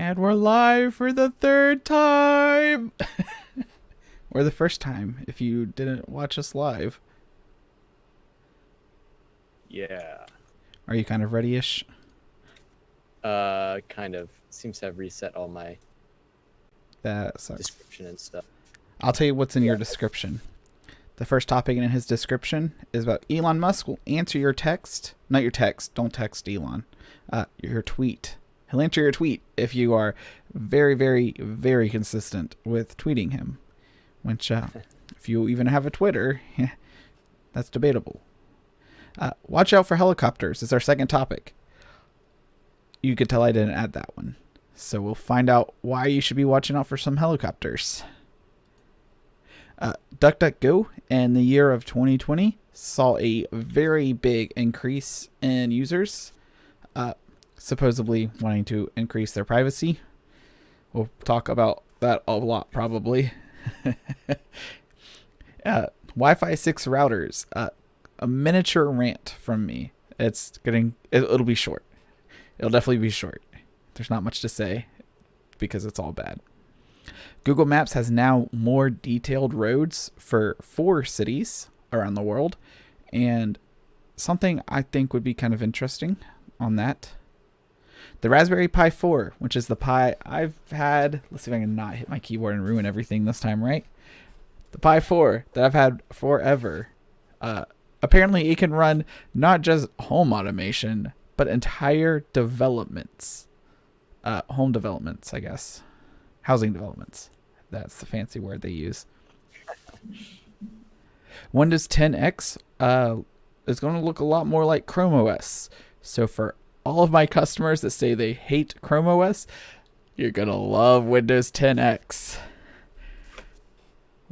And we're live for the third time! Or the first time, if you didn't watch us live. Yeah. Are you kind of ready-ish? Kind of. Seems to have reset all my That sucks. description and stuff. I'll tell you what's in Yeah. your description. The first topic in his description is about Elon Musk will answer your text. Not your text. Don't text Elon. Your tweet. He'll answer your tweet if you are very, very, very consistent with tweeting him. Which, if you even have a Twitter, that's debatable. Watch out for helicopters is our second topic. You could tell I didn't add that one. So we'll find out why you should be watching out for some helicopters. DuckDuckGo in the year of 2020 saw a very big increase in users, supposedly wanting to increase their privacy. We'll talk about that a lot probably. Wi-Fi 6 routers, a miniature rant from me. It'll be short. It'll definitely be short. There's not much to say because it's all bad. Google Maps has now more detailed roads for 4 cities around the world, and something I think would be kind of interesting on that. The Raspberry Pi 4, which is the Pi I've had. Let's see if I can not hit my keyboard and ruin everything this time, right? The Pi 4 that I've had forever. Apparently it can run not just home automation, but entire developments. Home developments, I guess. Housing developments. That's the fancy word they use. Windows 10X is going to look a lot more like Chrome OS. So for all of my customers that say they hate Chrome OS, you're going to love Windows 10X.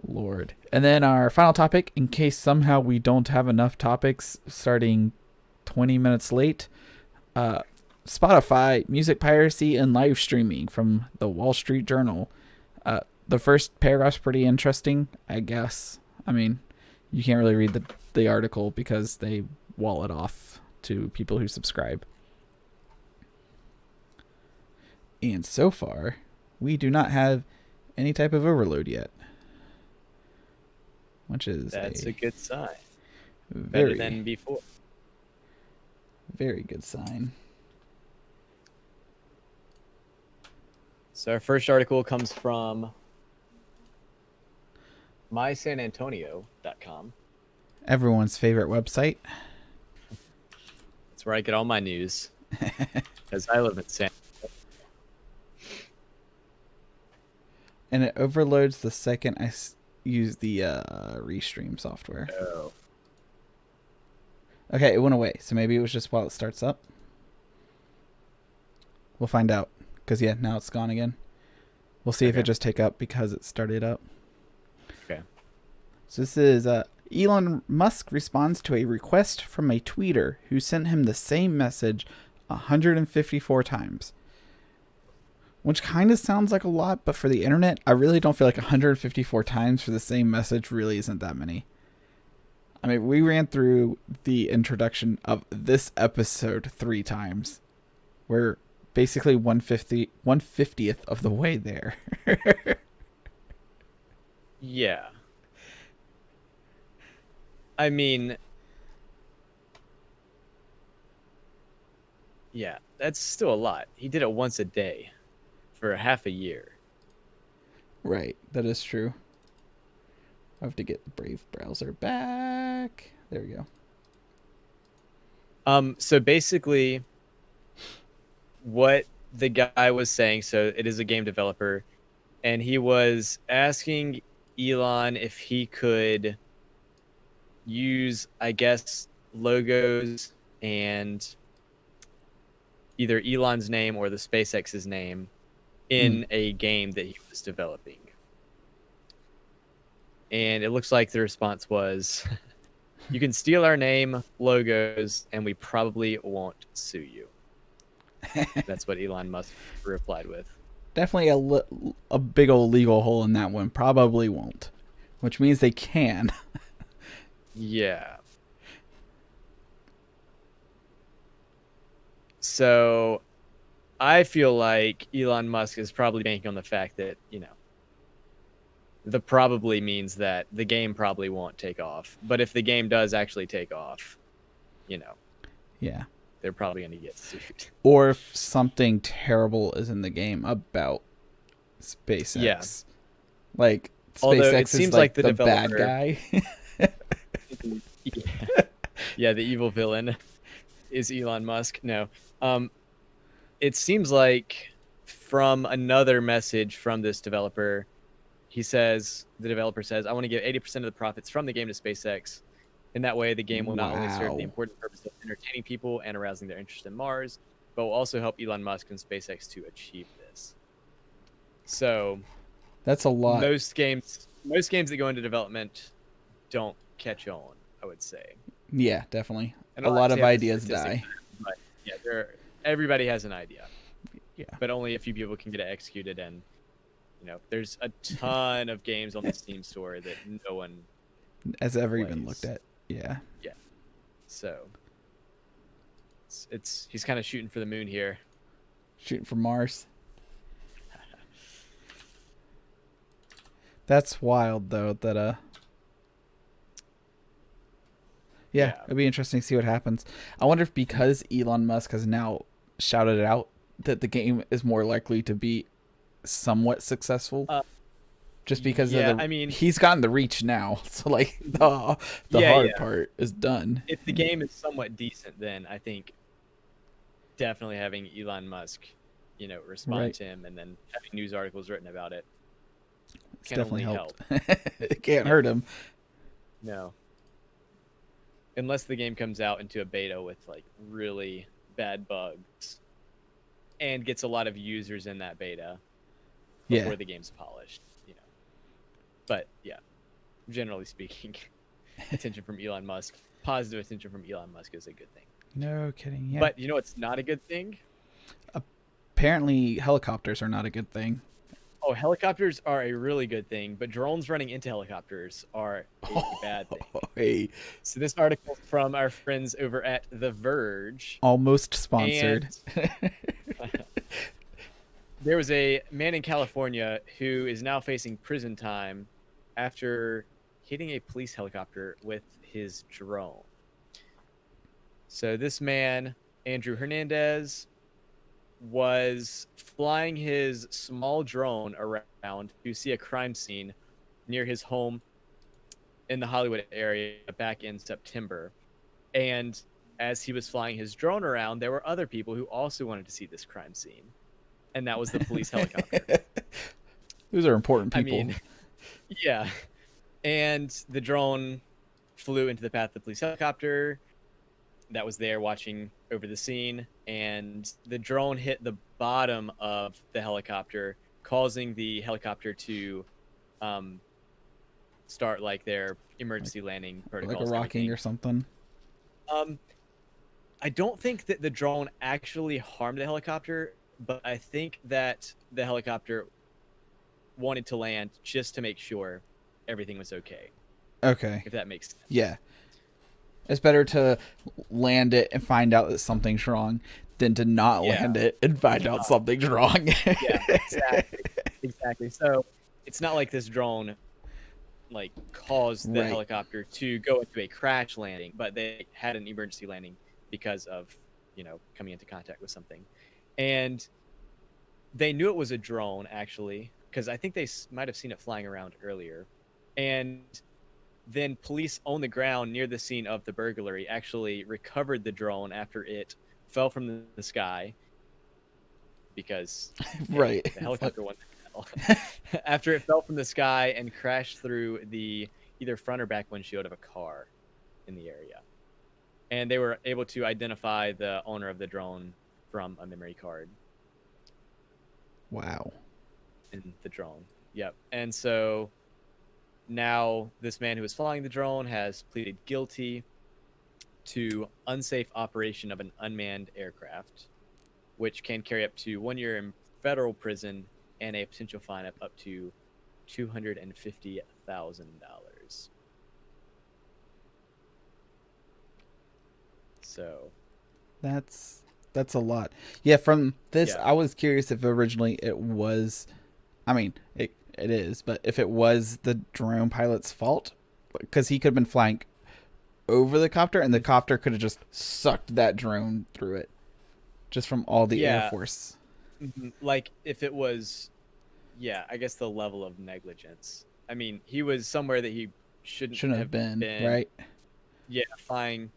Lord. And then our final topic, in case somehow we don't have enough topics starting 20 minutes late, Spotify, music piracy, and live streaming from the Wall Street Journal. The first paragraph's pretty interesting, I guess. I mean, you can't really read the article because they wall it off to people who subscribe. And so far, we do not have any type of overload yet. Which is That's a good sign. Very, better than before. Very good sign. So our first article comes from mysanantonio.com. Everyone's favorite website. That's where I get all my news. Because I live in San. And it overloads the second I use the Restream software. Oh. Okay, it went away. So maybe it was just while it starts up. We'll find out. Because, yeah, now it's gone again. We'll see if it just take up because it started up. Okay. So this is Elon Musk responds to a request from a tweeter who sent him the same message 154 times. Which kind of sounds like a lot, but for the internet, I really don't feel like 154 times for the same message really isn't that many. I mean, we ran through the introduction of this episode 3 times. We're basically 1/50th of the way there. Yeah. I mean, yeah, that's still a lot. He did it once a day for half a year. Right, that is true. I have to get the Brave browser back. There we go. So basically what the guy was saying, so it is a game developer, and he was asking Elon if he could use, I guess, logos and either Elon's name or the SpaceX's name in a game that he was developing. And it looks like the response was, you can steal our name, logos, and we probably won't sue you. That's what Elon Musk replied with. Definitely a big old legal hole in that one. Probably won't. Which means they can. Yeah. So I feel like Elon Musk is probably banking on the fact that, the probably means that the game probably won't take off. But if the game does actually take off, you know, Yeah. they're probably going to get sued. Or if something terrible is in the game about Yeah. SpaceX. Like Although it SpaceX is seems like like the the bad developer, guy. yeah, yeah, the evil villain is Elon Musk. No. It seems like from another message from this developer, the developer says, I want to give 80% of the profits from the game to SpaceX. In that way, the game will not only serve the Wow. important purpose of entertaining people and arousing their interest in Mars, but will also help Elon Musk and SpaceX to achieve this. So That's a lot. most games that go into development don't catch on, I would say. Yeah, definitely. And A I'll lot of actually have the ideas statistic, die. but yeah, everybody has an idea, Yeah. but only a few people can get it executed. And there's a ton of games on the Steam store that no one Has ever even looked plays. at. Yeah. Yeah, so he's kind of shooting for the moon here. Shooting for Mars. That's wild though, that yeah, Yeah. it'd be interesting to see what happens. I wonder if because Elon Musk has now shouted it out that the game is more likely to be somewhat successful. Just because Yeah, of I mean, he's gotten the reach now. So like the yeah, hard yeah. part is done. If the game is somewhat decent, then I think definitely having Elon Musk, respond Right. to him and then having news articles written about it It's can definitely only helped. help. It can't Yeah. hurt him. No. Unless the game comes out into a beta with like really bad bugs and gets a lot of users in that beta before Yeah. the game's polished. But yeah, generally speaking, attention from Elon Musk, positive attention from Elon Musk is a good thing. No kidding. Yeah. But it's not a good thing? Apparently helicopters are not a good thing. Oh, helicopters are a really good thing, but drones running into helicopters are a bad thing. Hey, So this article from our friends over at The Verge, almost sponsored. and there was a man in California who is now facing prison time after hitting a police helicopter with his drone. So this man, Andrew Hernandez, was flying his small drone around to see a crime scene near his home in the Hollywood area back in September. And as he was flying his drone around, there were other people who also wanted to see this crime scene. And that was the police helicopter. Those are important I people. mean, yeah. And the drone flew into the path of the police helicopter that was there watching over the scene, and the drone hit the bottom of the helicopter, causing the helicopter to start like their emergency landing protocols. Like a rocking or something. I don't think that the drone actually harmed the helicopter, but I think that the helicopter wanted to land just to make sure everything was okay. Okay. If that makes sense. Yeah. It's better to land it and find out that something's wrong than to not land it and find out something's wrong. Yeah, exactly. Exactly. So it's not like this drone like caused the helicopter to go into a crash landing, but they had an emergency landing because of, coming into contact with something. And they knew it was a drone, actually, because I think they might have seen it flying around earlier. And then police on the ground near the scene of the burglary actually recovered the drone after it fell from the sky because right. The helicopter went after it fell from the sky and crashed through the either front or back windshield of a car in the area. And they were able to identify the owner of the drone from a memory card. Wow. In the drone. Yep. And so now this man who was flying the drone has pleaded guilty to unsafe operation of an unmanned aircraft, which can carry up to 1 year in federal prison and a potential fine of up to $250,000. So that's That's a lot. Yeah, from this, Yeah. I was curious if originally it was. I mean, it is, but if it was the drone pilot's fault, because he could have been flying over the copter, and the copter could have just sucked that drone through it, just from all the air Yeah. force. Like if it was, yeah, I guess the level of negligence. I mean, he was somewhere that he shouldn't Shouldn't have have been, been. right? Yeah, flying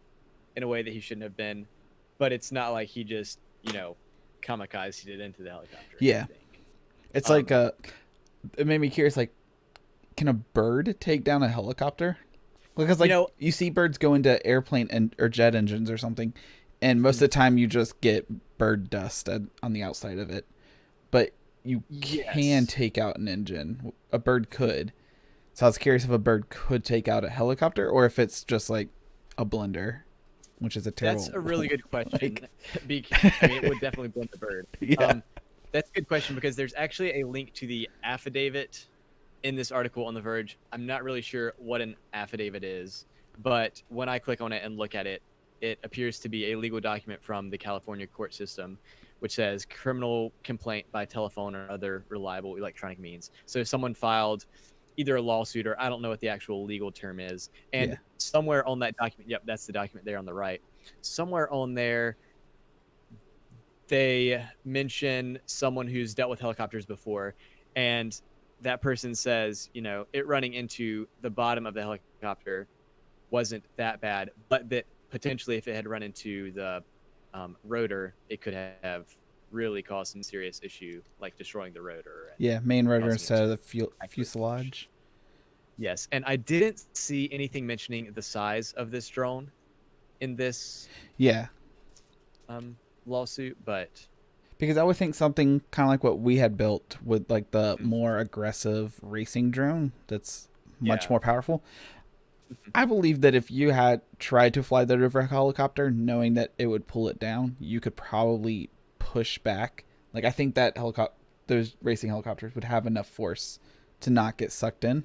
in a way that he shouldn't have been. But it's not like he just, kamikazed it into the helicopter or Yeah, anything. it's like Um, it made me curious. Like, can a bird take down a helicopter? Because you like know, you see birds go into airplane and or jet engines or something, and most of the time you just get bird dust on the outside of it. But you can yes, take out an engine. A bird could. So I was curious if a bird could take out a helicopter or if it's just like a blender, which is a that's terrible a really good question. like I mean, it would definitely blend the bird. yeah. Um, that's a good question because there's actually a link to the affidavit in this article on The Verge. I'm not really sure what an affidavit is, but when I click on it and look at it, it appears to be a legal document from the California court system, which says criminal complaint by telephone or other reliable electronic means. So someone filed either a lawsuit or I don't know what the actual legal term is. And Yeah. somewhere on that document, yep, that's the document there on the right. Somewhere on there, they mention someone who's dealt with helicopters before, and that person says, it running into the bottom of the helicopter wasn't that bad, but that potentially if it had run into the rotor, it could have really caused some serious issue, like destroying the rotor and Yeah, main rotor causing it instead to of the crash. fuselage. Yes, and I didn't see anything mentioning the size of this drone in this Yeah. lawsuit, but Because I would think something kind of like what we had built with like the more aggressive racing drone that's much yeah. more powerful. I believe that if you had tried to fly that over a helicopter, knowing that it would pull it down, you could probably push back. Like I think that those racing helicopters would have enough force to not get sucked in.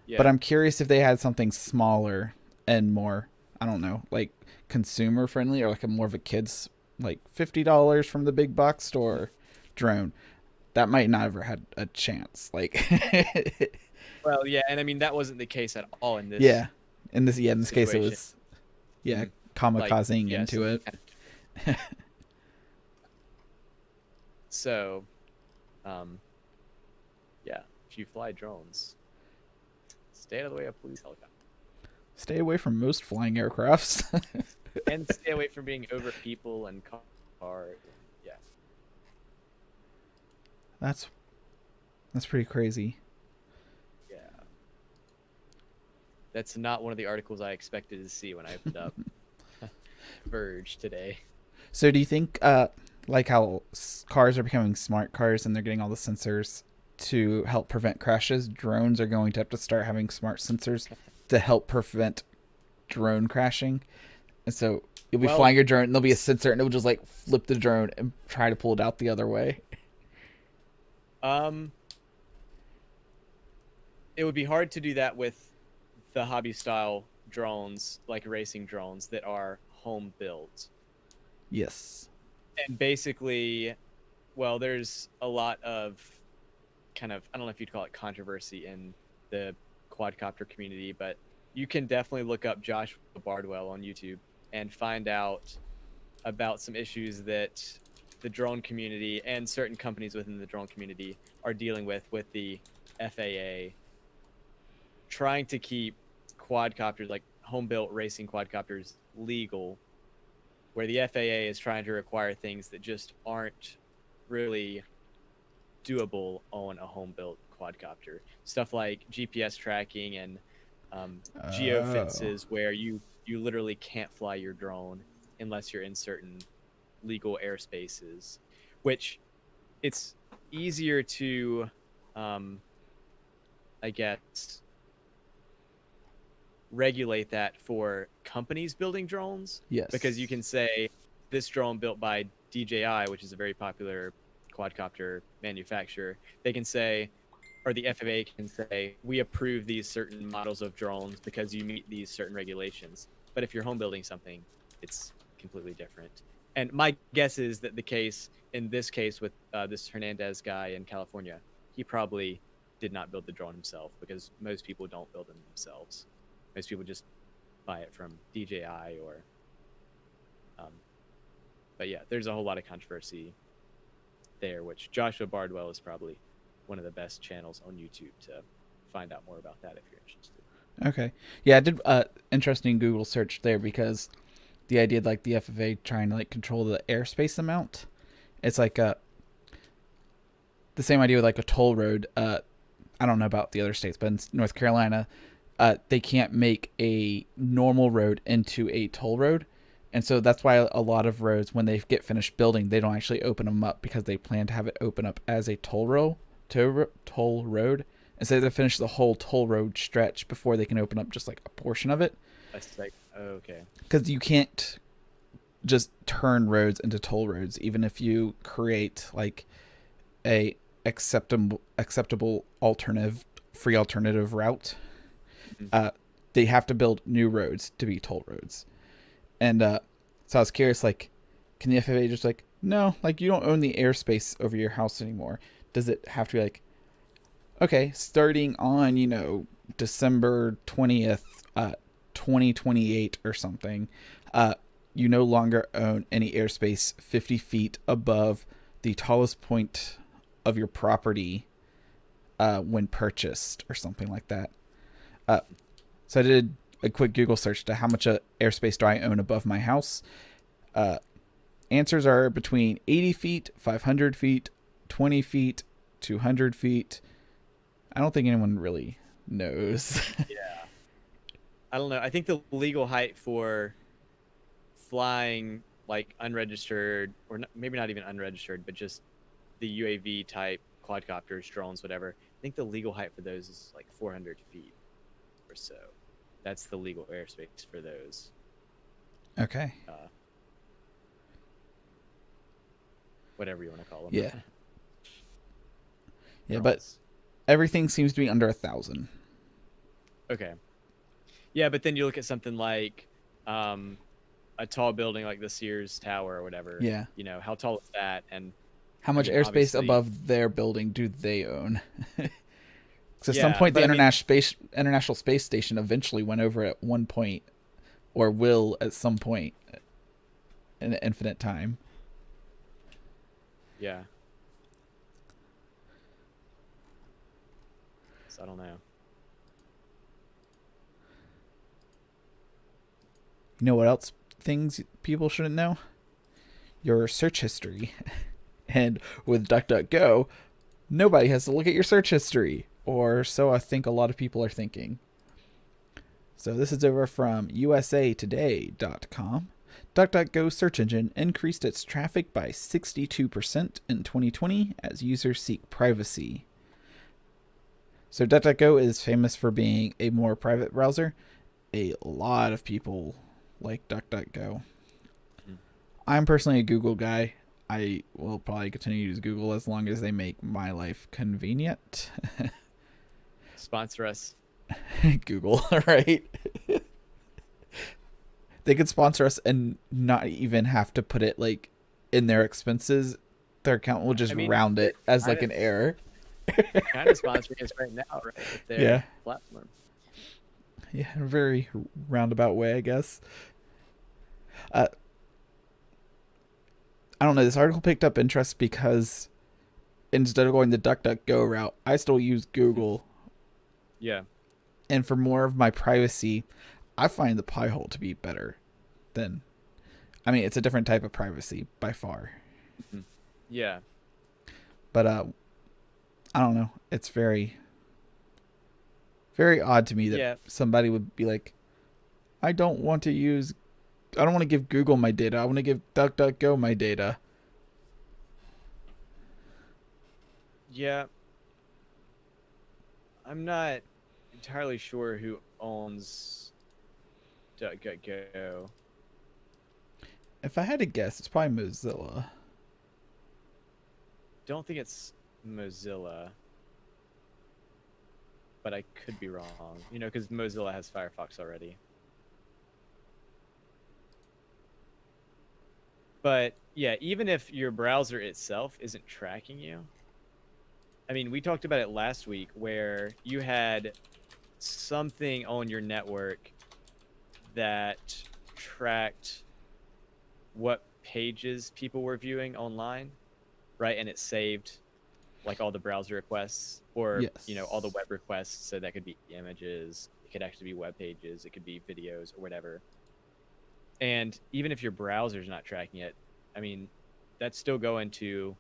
But Yeah. I'm curious if they had something smaller and more, I don't know, like consumer friendly or like a more of a kid's like $50 from the big box store drone. That might not ever had a chance. Like Well, yeah, and I mean that wasn't the case at all in this yeah. In this case it situation. was yeah, Mhm. Like, kamikazing yeah, into it. So, um, yeah, if you fly drones, stay out of the way of police helicopters Stay away from most flying aircrafts. and stay away from being over people and cars. Yeah. that's pretty crazy. Yeah. That's not one of the articles I expected to see when I opened up Verge today. So do you think like how cars are becoming smart cars and they're getting all the sensors to help prevent crashes, drones are going to have to start having smart sensors to help prevent drone crashing. And so you'll be Well, flying your drone and there'll be a sensor and it will just like flip the drone and try to pull it out the other way. um, it would be hard to do that with the hobby style drones, like racing drones that are home built. Yes. And basically, well, there's a lot of kind of, I don't know if you'd call it controversy in the quadcopter community, but you can definitely look up Josh Bardwell on YouTube and find out about some issues that the drone community and certain companies within the drone community are dealing with the FAA trying to keep quadcopters, like home built racing quadcopters, legal, where the FAA is trying to require things that just aren't really doable on a home built quadcopter. Stuff like GPS tracking and geo Oh. fences, where you literally can't fly your drone unless you're in certain legal airspaces, which it's easier to, I guess, regulate that for companies building drones, Yes. because you can say this drone built by DJI, which is a very popular quadcopter manufacturer, they can say, or the FAA can say, we approve these certain models of drones because you meet these certain regulations. But if you're home building something, it's completely different. And my guess is that the case in this case with this Hernandez guy in California, he probably did not build the drone himself because most people don't build them themselves. Most people just buy it from DJI or. Um, but yeah, there's a whole lot of controversy there, which Joshua Bardwell is probably one of the best channels on YouTube to find out more about that if you're interested. Okay. Yeah, I did interesting Google search there because the idea like the FFA trying to like control the airspace amount. It's like the same idea with like a toll road. I don't know about the other states, but in North Carolina, they can't make a normal road into a toll road. And so that's why a lot of roads, when they get finished building, they don't actually open them up because they plan to have it open up as a toll road. And so they finish the whole toll road stretch before they can open up just like a portion of it. That's like, oh, okay. Because you can't just turn roads into toll roads, even if you create like a acceptable free alternative route. Mm-hmm. They have to build new roads to be toll roads. And so I was curious, like, can the FAA just like, no, like you don't own the airspace over your house anymore? Does it have to be like, okay, starting on, December 20th, 2028 or something, you no longer own any airspace 50 feet above the tallest point of your property when purchased or something like that. So I did a quick Google search to how much airspace do I own above my house. Answers are between 80 feet, 500 feet, 20 feet, 200 feet. I don't think anyone really knows. Yeah. I don't know. I think the legal height for flying like unregistered or maybe not even unregistered, but just the UAV type quadcopters, drones, whatever. I think the legal height for those is like 400 feet or so. That's the legal airspace for those. Okay. Whatever you want to call them. Yeah. Yeah, but everything seems to be under 1,000. Okay. Yeah, but then you look at something like a tall building like the Sears Tower or whatever. Yeah. How tall is that? And how much airspace above their building do they own? Because at some point, the International Space Station eventually went over at one point, or will at some point in an infinite time. Yeah. So I don't know. You know what else things people shouldn't know? Your search history. And with DuckDuckGo, nobody has to look at your search history. Or so I think a lot of people are thinking. So this is over from usatoday.com. DuckDuckGo's search engine increased its traffic by 62% in 2020 as users seek privacy. So DuckDuckGo is famous for being a more private browser. A lot of people like DuckDuckGo. I'm personally a Google guy. I will probably continue to use Google as long as they make my life convenient. Sponsor us. Google, right? They could sponsor us and not even have to put it like in their expenses. Their account will just round it as like an error. Kind of sponsoring us right now, right? With their platform. Yeah, in a very roundabout way, I guess. I don't know. This article picked up interest because instead of going the DuckDuckGo route, I still use Google. Yeah. And for more of my privacy, I find the Pi-hole to be better than... I mean, it's a different type of privacy by far. Yeah. But I don't know. It's very, very odd to me that somebody would be like, I don't want to give Google my data. I want to give DuckDuckGo my data. Yeah. I'm not entirely sure who owns DuckDuckGo. If I had to guess, it's probably Mozilla. Don't think it's Mozilla, but I could be wrong. Because Mozilla has Firefox already. But yeah, even if your browser itself isn't tracking you, I mean, we talked about it last week where you had something on your network that tracked what pages people were viewing online, right? And it saved like all the browser requests or, all the Yes. web requests. So that could be images, it could actually be web pages, it could be videos or whatever. And even if your browser's not tracking it, I mean, that's still going to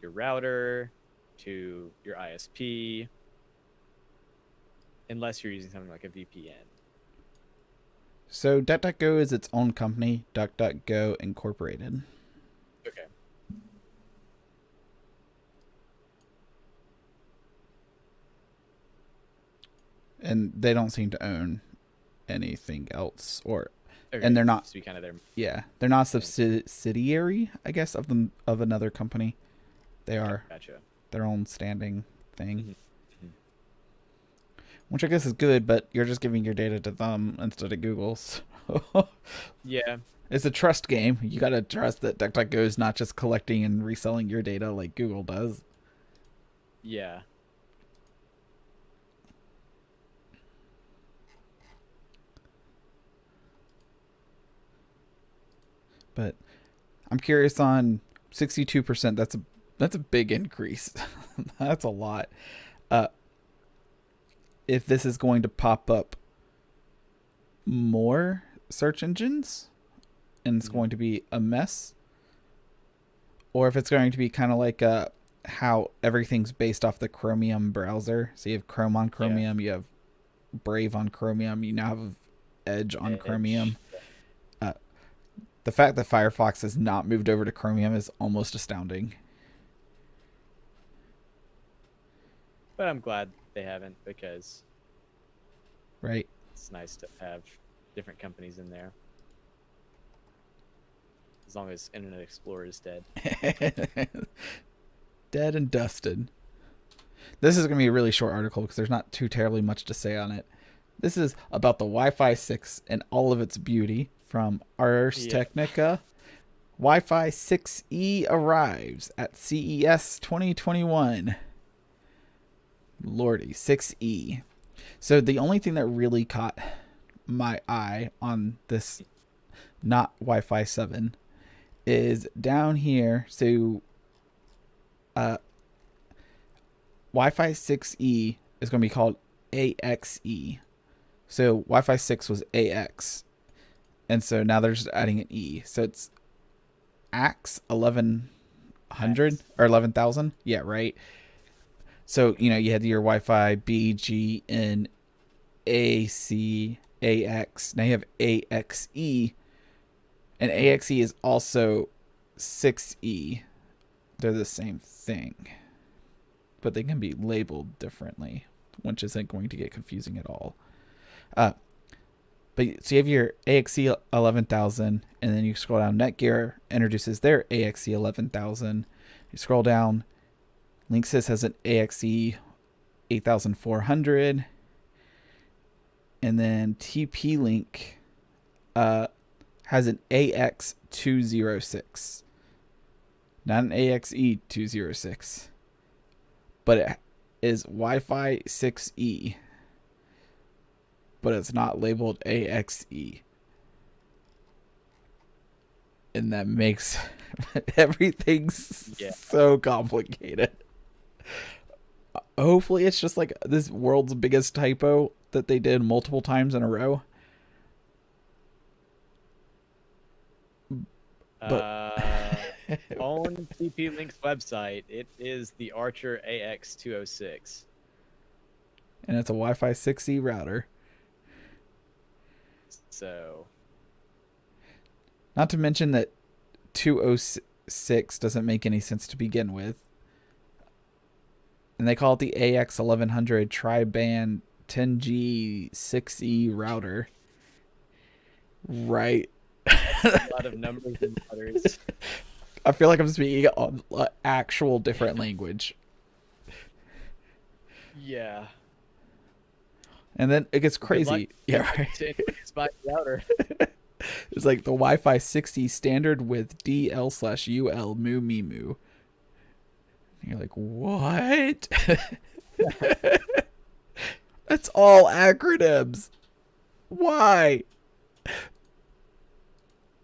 your router, to your ISP, unless you're using something like a VPN. So DuckDuckGo is its own company, DuckDuckGo Incorporated. Okay. And they don't seem to own anything else, Okay. and they're not. So we kind of there. Yeah, they're not subsidiary, I guess, of another company. They Okay, are gotcha. their own standing thing, Mm-hmm. which I guess is good. But you're just giving your data to them instead of Google's. Yeah. It's a trust game. You gotta trust that DuckDuckGo is not just collecting and reselling your data like Google does. Yeah. But I'm curious on 62%. That's a big increase. That's a lot. Uh, if this is going to pop up more search engines and it's going to be a mess, or if it's going to be kind of like how everything's based off the Chromium browser. So you have Chrome on Chromium, you have Brave on Chromium, you now have Edge on Chromium. The fact that Firefox has not moved over to Chromium is almost astounding. But I'm glad they haven't, because Right? it's nice to have different companies in there. As long as Internet Explorer is dead. Dead and dusted. This is going to be a really short article because there's not too terribly much to say on it. This is about the Wi-Fi 6 and all of its beauty from Ars Technica. Wi-Fi 6E arrives at CES 2021. Lordy, 6E. So the only thing that really caught my eye on this, not Wi-Fi 7, is down here. So Wi-Fi 6E is going to be called AXE. So Wi-Fi 6 was AX. And so now they're just adding an E. So it's AX 1100 or 11,000. Yeah, right. So, you had your Wi-Fi B, G, N, A, C, AX. Now you have AXE. And AXE is also 6E. They're the same thing. But they can be labeled differently, which isn't going to get confusing at all. But so you have your AXE 11,000, and then you scroll down. Netgear introduces their AXE 11,000. You scroll down. Linksys has an AXE 8,400, and then TP-Link has an AX 206, not an AXE 206, but it is Wi-Fi 6E. But it's not labeled AXE. And that makes everything so complicated. Hopefully it's just like this world's biggest typo that they did multiple times in a row. On TP-Link's website, it is the Archer AX206. And it's a Wi-Fi 6E router. So, not to mention that 206 doesn't make any sense to begin with. And they call it the AX 1100 tri-band 10G 6E router. Right. A lot of numbers and letters. I feel like I'm speaking on actual different language. Yeah. And then it gets crazy. Yeah, right. It's my router. It's like the Wi-Fi 60 standard with DL/UL moo me moo. And you're like, what? That's all acronyms. Why?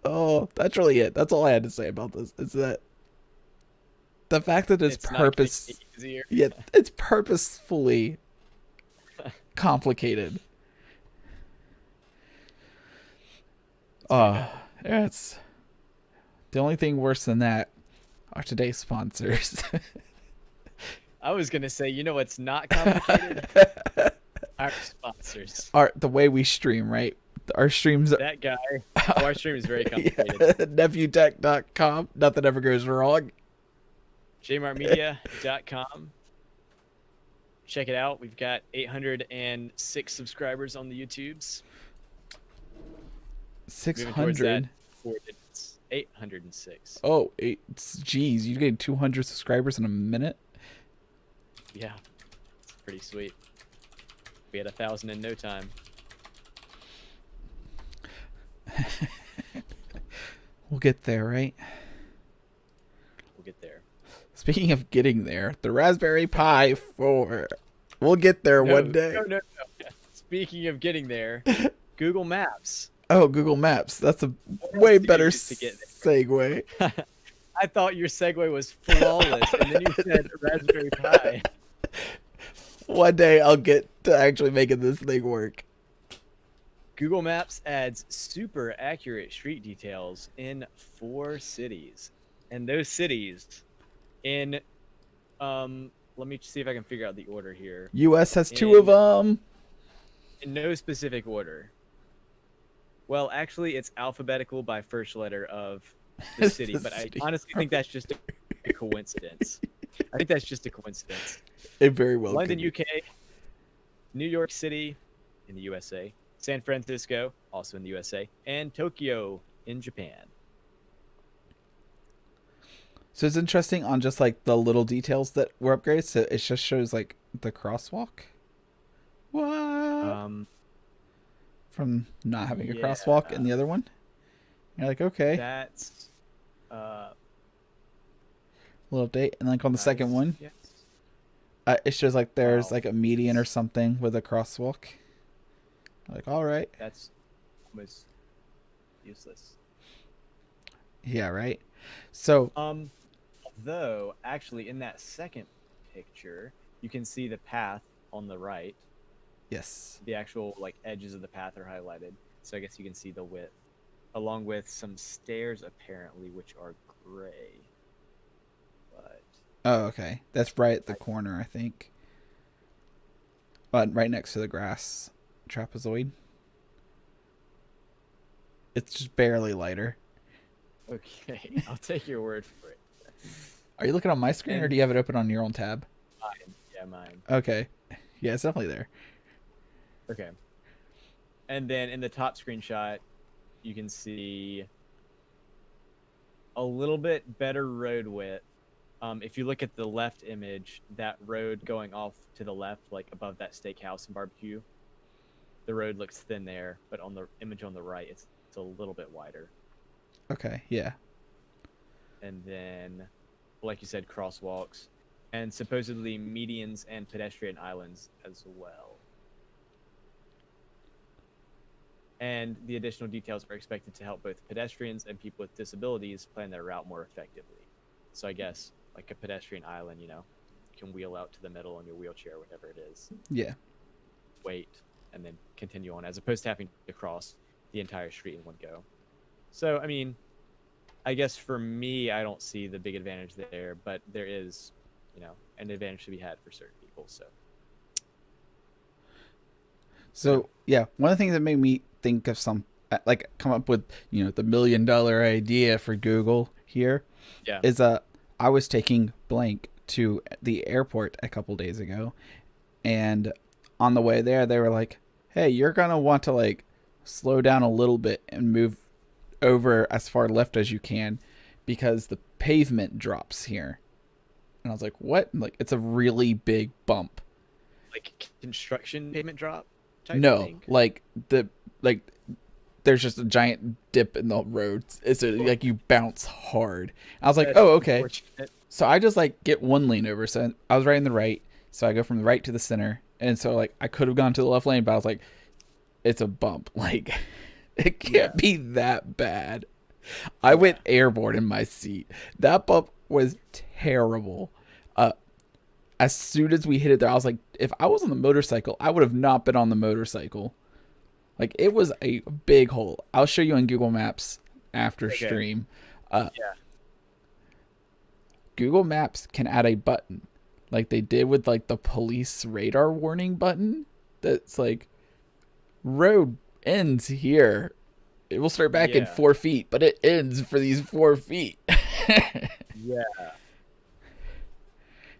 Oh, that's really it. That's all I had to say about this. Is that the fact that it's It's not getting purpose, any easier. yeah, it's purposefully complicated. Yeah, it's the only thing worse than that are today's sponsors. I was gonna say, you know what's not complicated? Our sponsors. The way we stream, right? Our streams are That guy. Oh, our stream is very complicated. nephewtech.com. Nothing ever goes wrong. jmartmedia.com. Check it out. We've got 806 subscribers on the YouTubes. Moving towards that 600. 4 digits. 806. Oh, geez, you getting 200 subscribers in a minute? Yeah, it's pretty sweet. We had 1,000 in no time. We'll get there, right? We'll get there. Speaking of getting there, the Raspberry Pi 4. We'll get there one day. No. Speaking of getting there, Google Maps. Oh, Google Maps. That's a way better use to get there? segue. I thought your segue was flawless, and then you said Raspberry Pi. One day I'll get to actually making this thing work. Google Maps adds super accurate street details in 4 cities. And those cities in let me see if I can figure out the order here. US has 2 of them. In no specific order. Well, actually it's alphabetical by first letter of the city, but I honestly think that's just a coincidence. I think that's just a coincidence. It very well London, could be. UK, New York City in the USA, San Francisco, also in the USA, and Tokyo in Japan. So it's interesting on just like the little details that were upgraded. So it just shows like the crosswalk. What? From not having a crosswalk in the other one. You're like, okay. That's little update. And like on the second one, yes. it shows like there's like a median or something with a crosswalk. Like, all right. That's almost useless. Yeah, right. So though actually in that second picture, you can see the path on the right. yes. The actual like edges of the path are highlighted, so I guess you can see the width, along with some stairs apparently, which are gray. But Oh, okay. That's right at the corner, I think. But right next to the grass trapezoid. It's just barely lighter. okay, I'll take your word for it. Are you looking on my screen or do you have it open on your own tab? Mine. Yeah, mine. Okay. Yeah, it's definitely there. Okay. And then in the top screenshot, you can see a little bit better road width. If you look at the left image, that road going off to the left, like above that steakhouse and barbecue, the road looks thin there, but on the image on the right, it's a little bit wider. Okay, yeah. And then, like you said, crosswalks, and supposedly medians and pedestrian islands as well. And the additional details are expected to help both pedestrians and people with disabilities plan their route more effectively. So I guess like a pedestrian island, you know, you can wheel out to the middle on your wheelchair, whatever it is. Yeah. Wait, and then continue on, as opposed to having to cross the entire street in one go. So, I mean, I guess for me, I don't see the big advantage there, but there is, you know, an advantage to be had for certain people. So Yeah, one of the things that made me think of like come up with, you know, the $1 million idea for Google here yeah, is I was taking blank to the airport a couple days ago, and on the way there they were like, hey, you're gonna want to like slow down a little bit and move over as far left as you can because the pavement drops here. And I was like, what? Like, it's a really big bump. like construction payment drop type No, thing. like there's just a giant dip in the road. It's like you bounce hard. I was like, That's oh, okay. unfortunate. So I just like get one lane over. So I was right in the right. So I go from the right to the center. And so like I could have gone to the left lane, but I was like, it's a bump. Like it can't be that bad. I went airborne in my seat. That bump was terrible. As soon as we hit it there, I was like, if I was on the motorcycle, I would have not been on the motorcycle. Like it was a big hole. I'll show you on Google Maps after stream. Google Maps can add a button like they did with like the police radar warning button. That's like road ends here. It will start back in 4 feet, but it ends for these 4 feet. Yeah.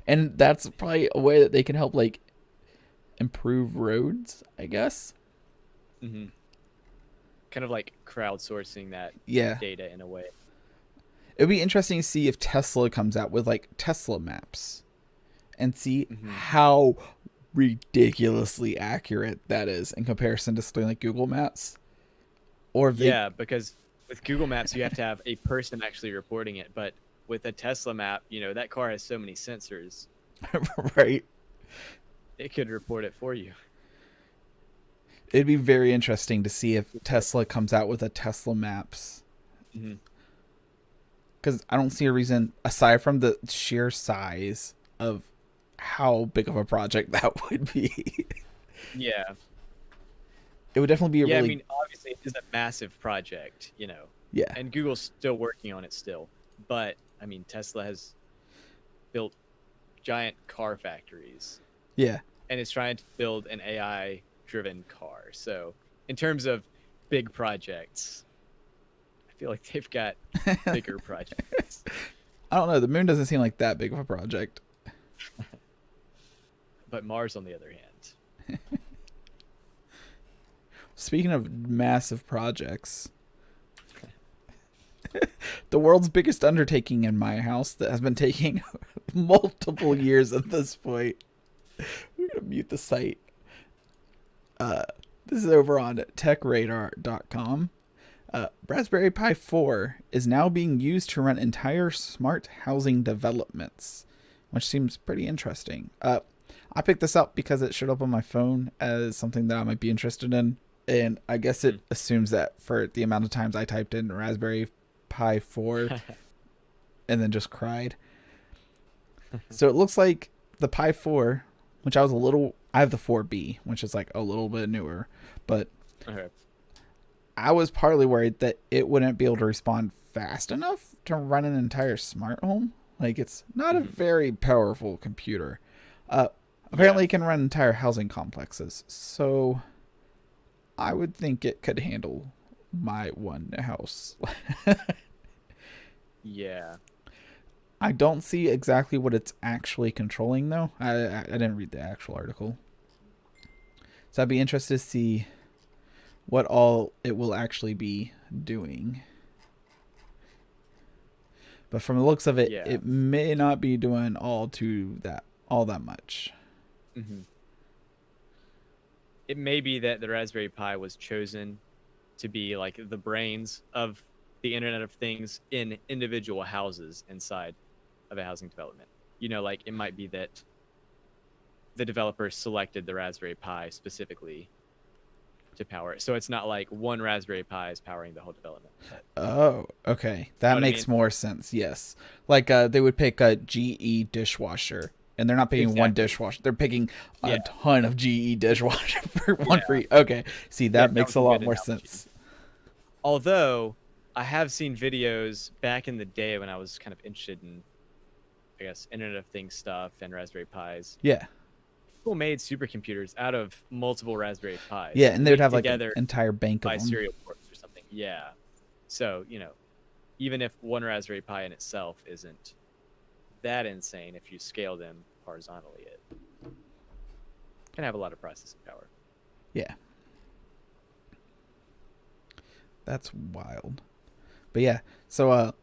And that's probably a way that they can help like improve roads, I guess. Mm-hmm. Kind of like crowdsourcing that data in a way. It'd be interesting to see if Tesla comes out with like Tesla maps and see how ridiculously accurate that is in comparison to something like Google Maps. Or because with Google Maps you have to have a person actually reporting it, but with a Tesla map, that car has so many sensors. Right. It could report it for you. It'd be very interesting to see if Tesla comes out with a Tesla Maps. Because I don't see a reason, aside from the sheer size of how big of a project that would be. Yeah. It would definitely be a really... I mean, obviously, it is a massive project, Yeah. And Google's still working on it still. But, I mean, Tesla has built giant car factories. Yeah. And it's trying to build an AI-driven car. So, in terms of big projects, I feel like they've got bigger projects. I don't know. The moon doesn't seem like that big of a project. But Mars, on the other hand. Speaking of massive projects, the world's biggest undertaking in my house that has been taking multiple years at this point. We're going to mute the site. This is over on techradar.com. Raspberry Pi 4 is now being used to run entire smart housing developments, which seems pretty interesting. I picked this up because it showed up on my phone as something that I might be interested in. And I guess it assumes that for the amount of times I typed in Raspberry Pi 4 and then just cried. So it looks like the Pi 4, which I have the 4B, which is like a little bit newer, but I was partly worried that it wouldn't be able to respond fast enough to run an entire smart home. Like it's not a very powerful computer. Apparently it can run entire housing complexes. So I would think it could handle my one house. Yeah. I don't see exactly what it's actually controlling, though. I didn't read the actual article. So I'd be interested to see what all it will actually be doing. But from the looks of it, it may not be doing all that much. It may be that the Raspberry Pi was chosen to be like the brains of the Internet of Things in individual houses inside of a housing development. Like it might be that the developer selected the Raspberry Pi specifically to power it. So it's not like one Raspberry Pi is powering the whole development. Oh, okay. That makes more sense. Yes. Like they would pick a GE dishwasher. And they're not picking one dishwasher. They're picking a ton of GE dishwasher for one free. Okay. See, that makes a lot more sense. Although, I have seen videos back in the day when I was kind of interested in, I guess, Internet of Things stuff and Raspberry Pis. Yeah. People made supercomputers out of multiple Raspberry Pis. Yeah, and they would have like an entire bank of them. Serial ports or something. Yeah. So, even if one Raspberry Pi in itself isn't that insane, if you scale them horizontally, it can have a lot of processing power. Yeah. That's wild. But yeah, so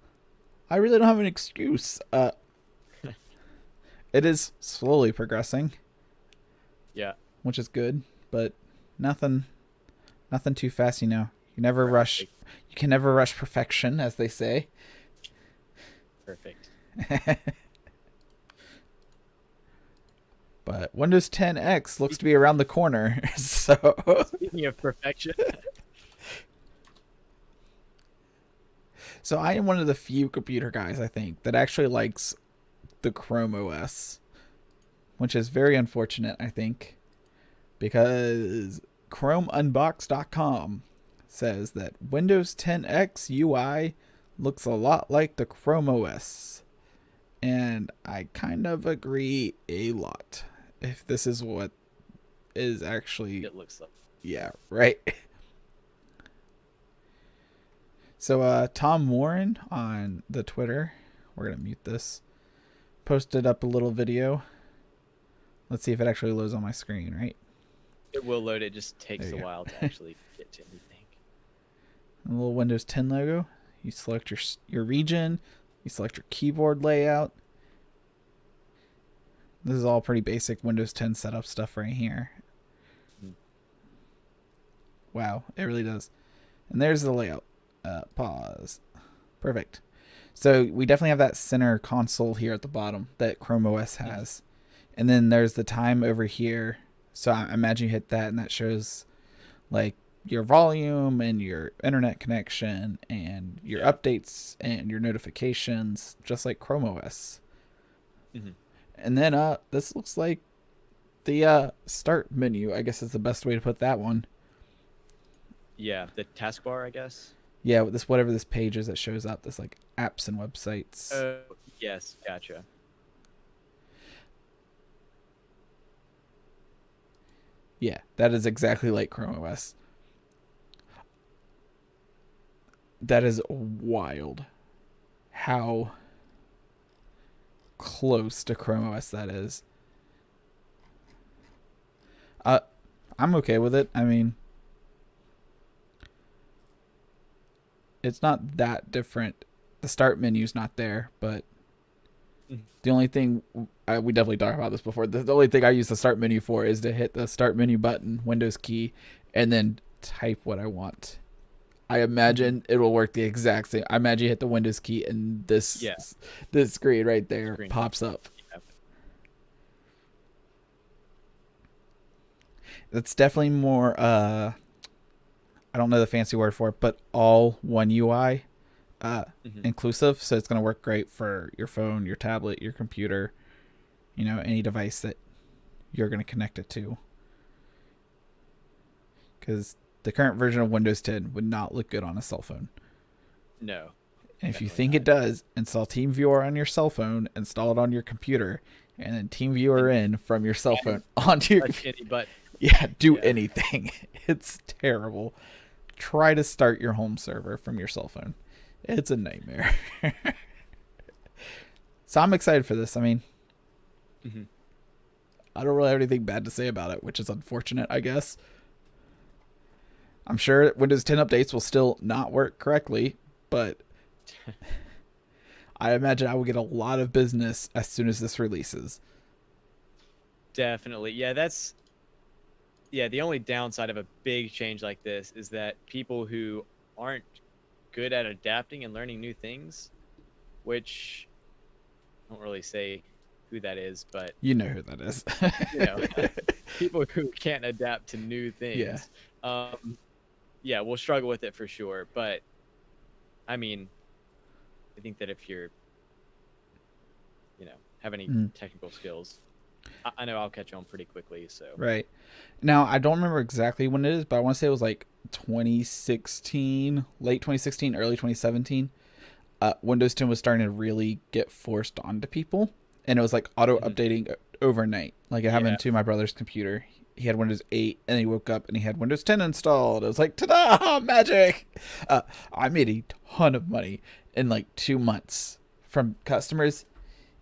I really don't have an excuse. It is slowly progressing. Yeah. Which is good, but nothing too fast, You never rush. Perfect. You can never rush perfection, as they say. Perfect. But Windows 10 X looks to be around the corner. So Speaking of perfection, I am one of the few computer guys, I think, that actually likes the Chrome OS, which is very unfortunate, I think, because ChromeUnbox.com says that Windows 10 X UI looks a lot like the Chrome OS. And I kind of agree a lot. If this is what is actually... it looks like. Yeah, right. So Tom Warren on the Twitter, we're going to mute this, posted up a little video. Let's see if it actually loads on my screen, right? It will load. It just takes a while to actually get to anything. A little Windows 10 logo. You select your region. You select your keyboard layout. This is all pretty basic Windows 10 setup stuff right here. Wow, it really does. And there's the layout. Pause. Perfect. So we definitely have that center console here at the bottom that Chrome OS has. And then there's the time over here. So I imagine you hit that and that shows like your volume and your internet connection and your updates and your notifications, just like Chrome OS. Mm-hmm. And then this looks like the start menu, I guess is the best way to put that one. Yeah, the taskbar, I guess. Yeah, this whatever this page is that shows up, this like apps and websites. Oh, yes, gotcha. Yeah, that is exactly like Chrome OS. That is wild. How close to Chrome OS that is. I'm okay with it. I mean, it's not that different. The start menu's not there, but the only thing we definitely talked about this before. The only thing I use the start menu for is to hit the start menu button, Windows key, and then type what I want. I imagine it will work the exact same. I imagine you hit the Windows key and this screen right there pops up. Yeah. That's definitely more I don't know the fancy word for it, but all one UI inclusive. So it's going to work great for your phone, your tablet, your computer, any device that you're going to connect it to. Because the current version of Windows 10 would not look good on a cell phone. No. And if you think it does, install TeamViewer on your cell phone, install it on your computer, and then TeamViewer in from your cell phone onto your computer. Yeah, do anything. It's terrible. Try to start your home server from your cell phone. It's a nightmare. So I'm excited for this. I mean, I don't really have anything bad to say about it, which is unfortunate, I guess. I'm sure Windows 10 updates will still not work correctly, but I imagine I will get a lot of business as soon as this releases. Definitely. Yeah, the only downside of a big change like this is that people who aren't good at adapting and learning new things, which I don't really say who that is, but you know who that is. People who can't adapt to new things. We'll struggle with it for sure. But I mean, I think that if you're, have any technical skills, I know I'll catch on pretty quickly. So right now, I don't remember exactly when it is, but I want to say it was like 2016, late 2016, early 2017. Windows 10 was starting to really get forced onto people, and it was like auto updating overnight. Like it happened to my brother's computer. He had Windows 8, and he woke up and he had Windows 10 installed. It was like, ta-da, magic! I made a ton of money in like 2 months from customers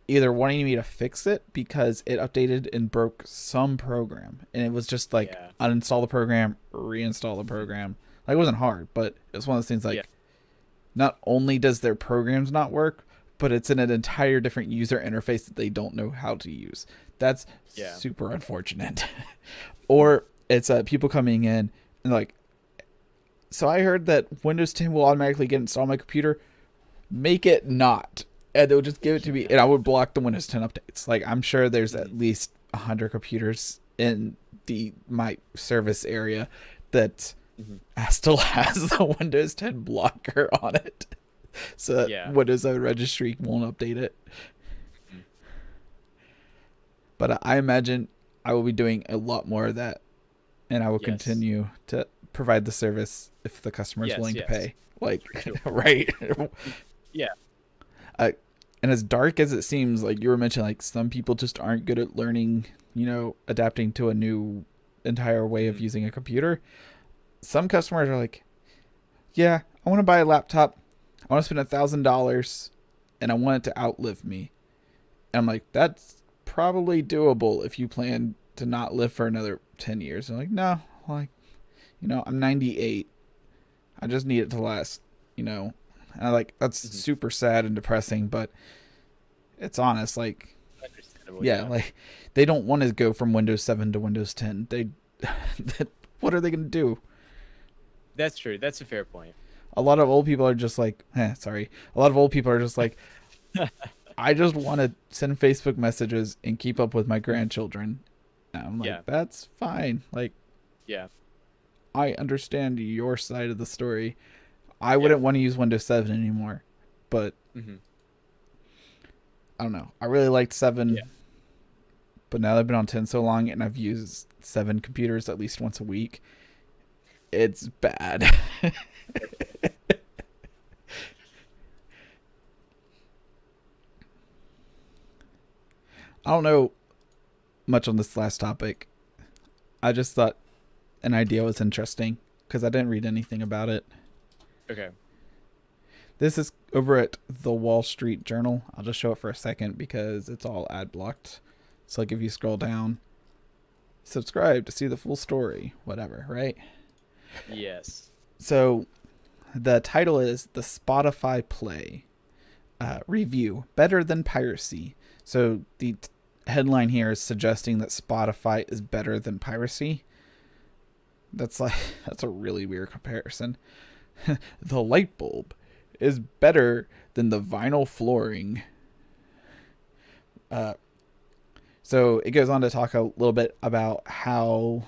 either wanting me to fix it because it updated and broke some program, and it was just like uninstall the program, reinstall the program. Like it wasn't hard, but it was one of those things like not only does their programs not work, but it's in an entire different user interface that they don't know how to use. That's super unfortunate. Or it's people coming in and like So I heard that Windows 10 will automatically get installed on my computer. Make it not. And they'll just give it to me, and I would block the Windows 10 updates. Like, I'm sure there's at least 100 computers in my service area that still has the Windows 10 blocker on it. So that Windows 7 registry won't update it. But I imagine I will be doing a lot more of that, and I will continue to provide the service if the customer is willing to pay. Like, right? Yeah. And as dark as it seems, like you were mentioning, like some people just aren't good at learning, adapting to a new entire way of using a computer. Some customers are like, yeah, I want to buy a laptop. I want to spend $1,000 and I want it to outlive me. And I'm like, that's probably doable if you plan to not live for another 10 years. And I'm like, no, like, I'm 98. I just need it to last, And I that's super sad and depressing, but it's honest. Like, like they don't want to go from Windows 7 to Windows 10. What are they going to do? That's true. That's a fair point. A lot of old people are just like, A lot of old people are just like, I just want to send Facebook messages and keep up with my grandchildren. And I'm like, that's fine. Like, I understand your side of the story. I wouldn't want to use Windows 7 anymore, but I don't know. I really liked 7, but now that I've been on 10 so long and I've used 7 computers at least once a week, it's bad. I don't know much on this last topic. I just thought an idea was interesting because I didn't read anything about it. Okay. This is over at the Wall Street Journal. I'll just show it for a second because it's all ad blocked. So like if you scroll down, subscribe to see the full story, whatever, right? Yes. So the title is The Spotify Play Review, Better Than Piracy. So the headline here is suggesting that Spotify is better than piracy. That's a really weird comparison. The light bulb is better than the vinyl flooring. So it goes on to talk a little bit about how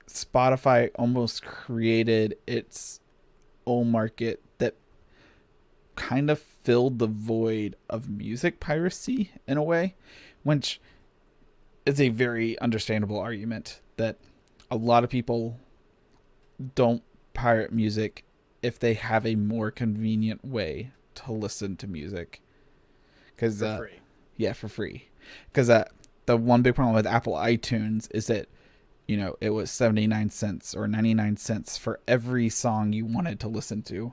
Spotify almost created its own market that kind of filled the void of music piracy in a way, which is a very understandable argument that a lot of people don't pirate music if they have a more convenient way to listen to music. Because for free. Because the one big problem with Apple iTunes is that it was 79 cents or 99 cents for every song you wanted to listen to.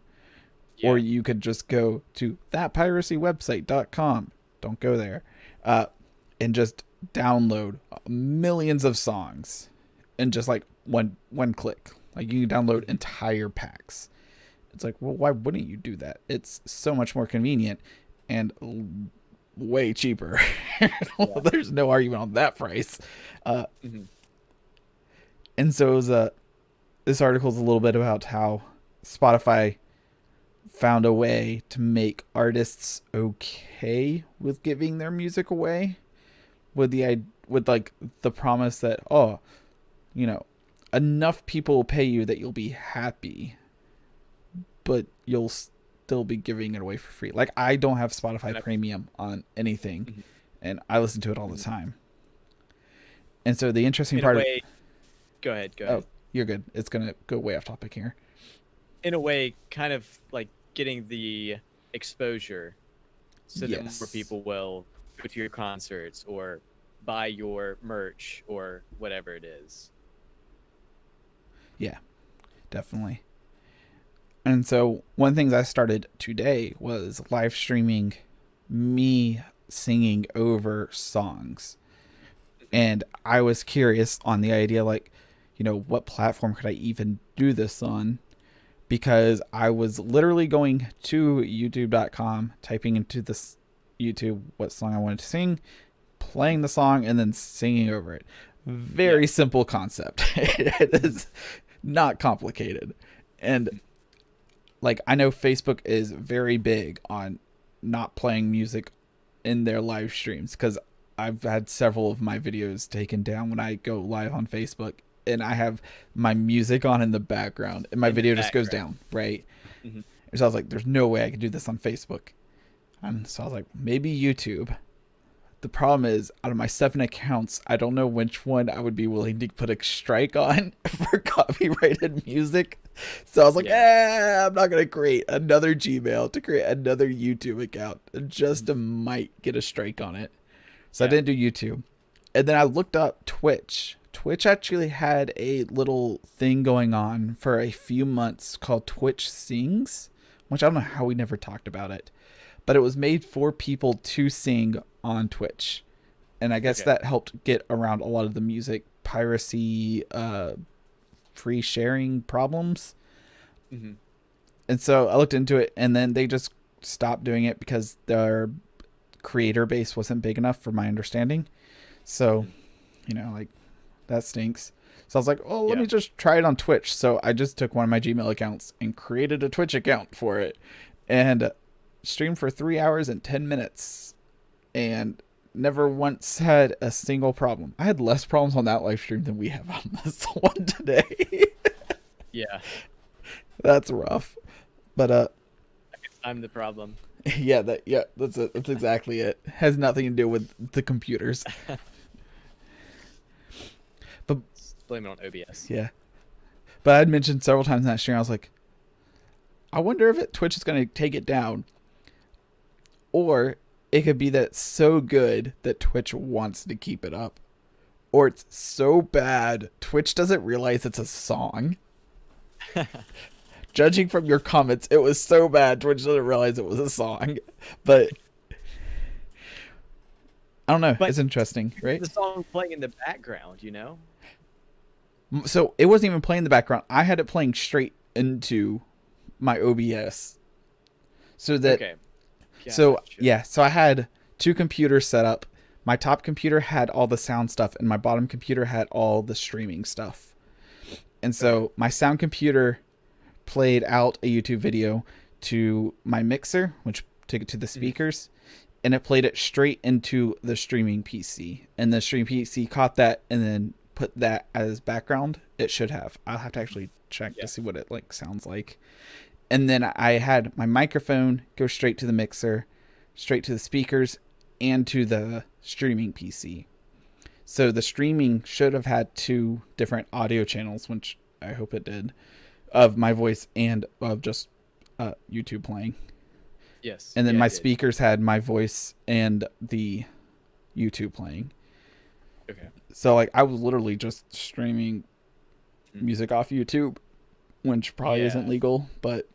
Yeah. Or you could just go to thatpiracywebsite.com. Don't go there. And just download millions of songs in just like one click. Like you can download entire packs. It's like, well, why wouldn't you do that? It's so much more convenient and way cheaper. There's no argument on that price. And so it was this article is a little bit about how Spotify found a way to make artists okay with giving their music away, with the promise that enough people will pay you that you'll be happy, but you'll still be giving it away for free. Like I don't have Spotify Premium on anything, and I listen to it all the time. And so the interesting part. Go ahead. Oh, you're good. It's gonna go way off topic here. In a way, kind of like getting the exposure so that more people will go to your concerts or buy your merch or whatever it is. Yeah, definitely. And so one of the things I started today was live streaming me singing over songs. And I was curious on the idea, like, what platform could I even do this on? Because I was literally going to youtube.com, typing into this YouTube what song I wanted to sing, playing the song, and then singing over it. Very simple concept. It is not complicated. And like, I know Facebook is very big on not playing music in their live streams, because I've had several of my videos taken down when I go live on Facebook, and I have my music on in the background and my In the video just goes background. down, right? Mhm. And so I was like, there's no way I could do this on Facebook. And so I was like, maybe YouTube. The problem is, out of my 7 accounts, I don't know which one I would be willing to put a strike on for copyrighted music. So I was like, I'm not going to create another Gmail to create another YouTube account just to might get a strike on it. So I didn't do YouTube. And then I looked up Twitch. Twitch actually had a little thing going on for a few months called Twitch Sings, which I don't know how we never talked about it. But it was made for people to sing on Twitch. And I guess that helped get around a lot of the music piracy, free sharing problems. Mm-hmm. And so I looked into it, and then they just stopped doing it because their creator base wasn't big enough, for my understanding. So, like, that stinks. So I was like, oh, let me just try it on Twitch. So I just took one of my Gmail accounts and created a Twitch account for it. And streamed for 3 hours and 10 minutes and never once had a single problem. I had less problems on that live stream than we have on this one today. Yeah. That's rough. But I guess I'm the problem. that's it. That's exactly it. Has nothing to do with the computers. But blame it on OBS. Yeah. But I'd mentioned several times in that stream, I was like, I wonder if Twitch is going to take it down. Or it could be that it's so good that Twitch wants to keep it up. Or it's so bad, Twitch doesn't realize it's a song. Judging from your comments, it was so bad, Twitch doesn't realize it was a song. But I don't know. It's interesting, right? The song playing in the background, So it wasn't even playing in the background. I had it playing straight into my OBS. So that... Okay. So I had 2 computers set up. My top computer had all the sound stuff, and my bottom computer had all the streaming stuff. And so my sound computer played out a YouTube video to my mixer, which took it to the speakers, and it played it straight into the streaming PC. And the streaming PC caught that and then put that as background. It should have. I'll have to actually check to see what it sounds like. And then I had my microphone go straight to the mixer, straight to the speakers, and to the streaming PC. So the streaming should have had 2 different audio channels, which I hope it did, of my voice and of just YouTube playing. Yes. And then my speakers had my voice and the YouTube playing. Okay. So I was literally just streaming music off YouTube, which probably isn't legal, but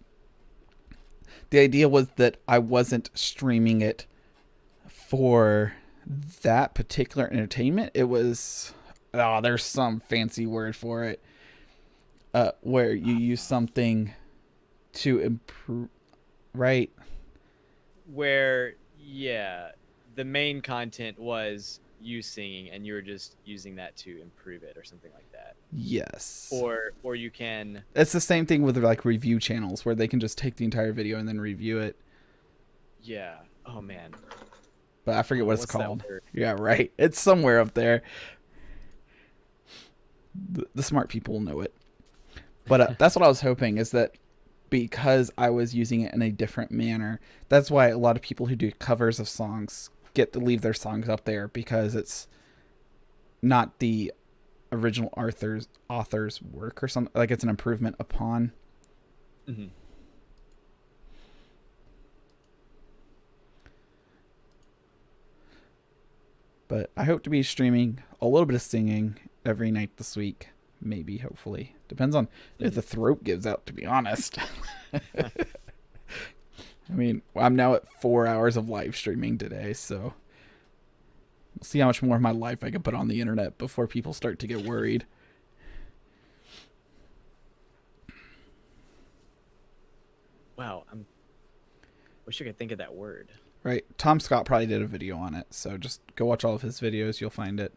the idea was that I wasn't streaming it for that particular entertainment. It was, there's some fancy word for it, where you use something to improve, right? Where, the main content was you singing, and you were just using that to improve it or something like that. Yes. Or you can... It's the same thing with review channels, where they can just take the entire video and then review it. Yeah. Oh, man. But I forget what it's What's that called. word? Yeah, right. It's somewhere up there. The smart people will know it. But that's what I was hoping, is that because I was using it in a different manner, that's why a lot of people who do covers of songs get to leave their songs up there, because it's not the original author's work or something. It's an improvement upon. Mm-hmm. But I hope to be streaming a little bit of singing every night this week. Maybe, hopefully. Depends on if the throat gives out, to be honest. I mean, I'm now at 4 hours of live streaming today, so we'll see how much more of my life I can put on the internet before people start to get worried. Wow, wish I could think of that word. Right. Tom Scott probably did a video on it, so just go watch all of his videos. You'll find it.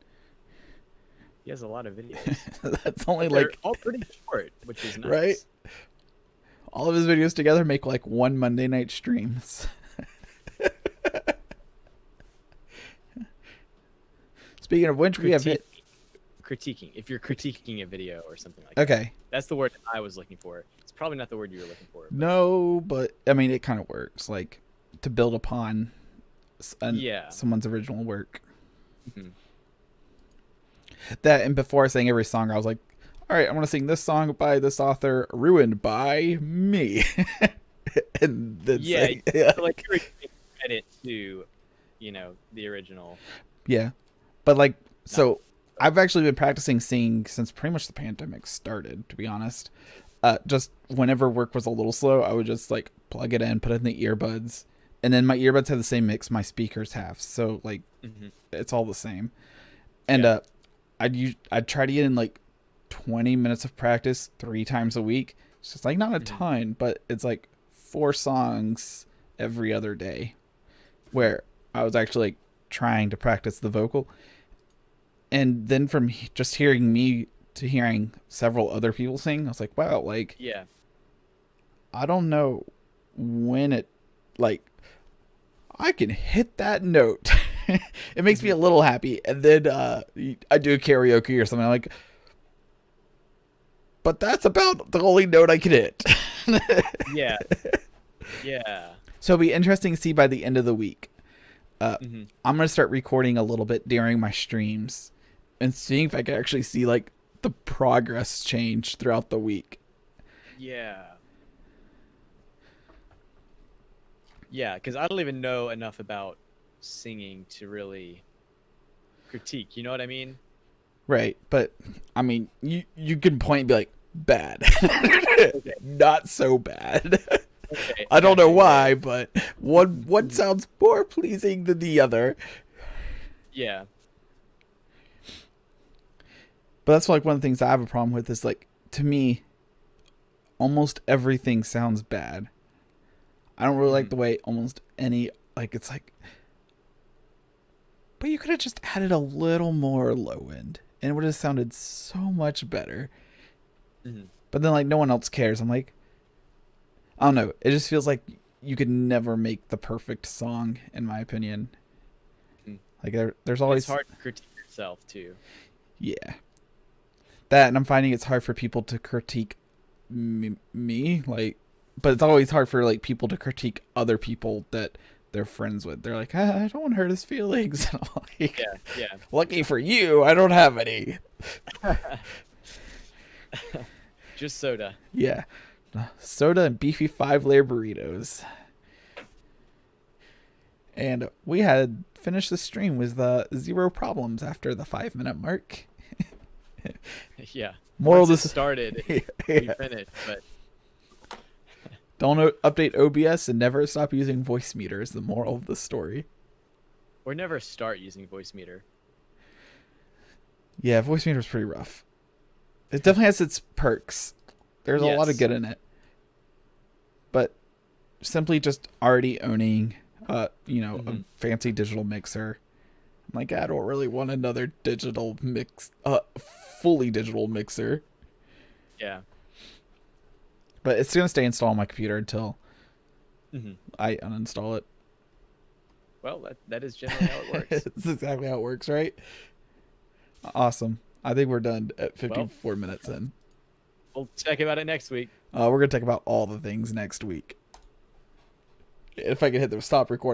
He has a lot of videos. That's only They're like all pretty short, which is nice. right. All of his videos together make like one Monday night streams. Speaking of which, we have hit. Critiquing. If you're critiquing a video or something like Okay. that. That's the word I was looking for. It's probably not the word you were looking for. But No, but I mean, it kind of works. Like to build upon someone's original work. Mhm. That, and before saying every song, I was like, all right, I want to sing this song by this author, ruined by me. And then Yeah, yeah. like you're giving credit to, the original. Yeah. But like, so I've actually been practicing singing since pretty much the pandemic started, to be honest. Just whenever work was a little slow, I would just like plug it in, put it in the earbuds, and then my earbuds have the same mix my speakers have. So like, it's all the same. And I'd try to get in like 20 minutes of practice 3 times a week. It's just like not a ton, but it's like 4 songs every other day where I was actually like trying to practice the vocal. And then from just hearing me to hearing several other people sing, I was like, wow, like, Yeah. I don't know when it, like, I can hit that note. It makes me a little happy. And then I do karaoke or something, I'm like, but that's about the only note I can hit. Yeah. Yeah. So it'll be interesting to see by the end of the week. I'm going to start recording a little bit during my streams and seeing if I can actually see like the progress change throughout the week. Yeah. Yeah, because I don't even know enough about singing to really critique. You know what I mean? Right. But I mean, you can point and be like, bad. Not so bad. Okay. I don't know why, but one sounds more pleasing than the other. Yeah. But that's like one of the things I have a problem with is like, to me, almost everything sounds bad. I don't really like the way almost any, like, it's like, but you could have just added a little more low end and it would have sounded so much better. But then like no one else cares. I'm like, I don't know. It just feels like you could never make the perfect song, in my opinion. Like there's always, it's hard to critique yourself too. Yeah. That, and I'm finding it's hard for people to critique me, like, but it's always hard for like people to critique other people that they're friends with. They're like, I don't want to hurt his feelings. And I'm like, yeah. Lucky for you, I don't have any. Just soda. Yeah. Soda and beefy 5-layer burritos. And we had finished the stream with 0 problems after the 5-minute mark. Yeah. Moral Once it started, we finished, but don't update OBS and never stop using voice meter is the moral of the story. or never start using voice meter. Yeah, voice meter is pretty rough. It definitely has its perks. There's a lot of good in it. But simply just already owning a fancy digital mixer. I'm like, I don't really want another digital fully digital mixer. Yeah. But it's going to stay installed on my computer until I uninstall it. Well, that is generally how it works. That's exactly how it works, right? Awesome. I think we're done at 54 minutes in. We'll check about it next week. We're going to talk about all the things next week. If I can hit the stop recording.